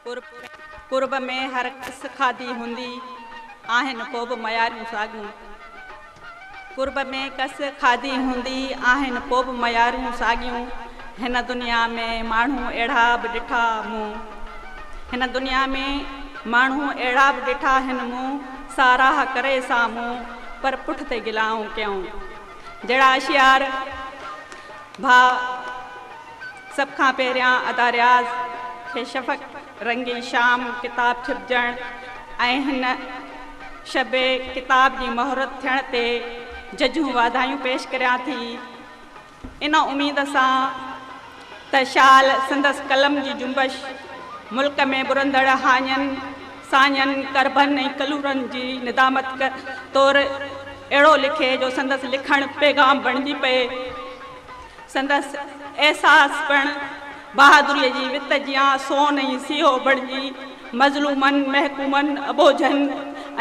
कुर्ब में हर कस खादी हूंदी आहिनि को बि मयारियूं साॻियूं। कुर्ब में कस खादी हूंदी आहिनि को बि मयारियूं साॻियूं। हिन दुनिया में माण्हू अहिड़ा बि ॾिठा मूं, हिन दुनिया में माण्हू अहिड़ा बि ॾिठा हिन मूं, साराह करे साम्हूं पर पुठ ते गिलाऊं कयूं। जहिड़ा अशियार भाउ सभ खां पहिरियां अदा रियाज़ खे शफ़क़ रंगी शाम किताब छिपजण ऐं हिन शबे किताब जी मुहूर्त थियण ते जजूं वाधायूं पेश करियां थी, इन उम्मीद सां त शाल संदसि कलम जी जुंबश मुल्क में बुरंदड़ हाञनि साञनि करबनि ऐं कलूरनि जी निदामत तौरु अहिड़ो लिखे जो संदसि लिखण पैगाम बणिजी पए। संदसि अहसास पिण बहादुरीअ जी वित जियां सोन ऐं सीहो बणिजी मज़लूमनि महकूमनि अबोझनि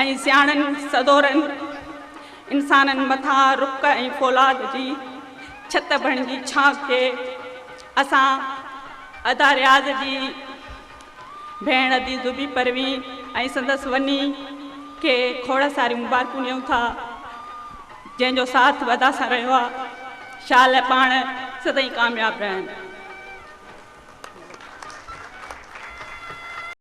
ऐं सियाणनि सदोरनि इंसाननि मथां रुक ऐं फौलाद जी छत बणिजी छांव के असां अदा रियाज़ जी भेण दी ज़ुबी परवीन ऐं संदसि वनी खे खोड़ सारी मुबारकूं ॾियूं था, जंहिंजो साथ वदा सां रहियो आहे। शाल पाण सदाईं कामयाबु रहनि।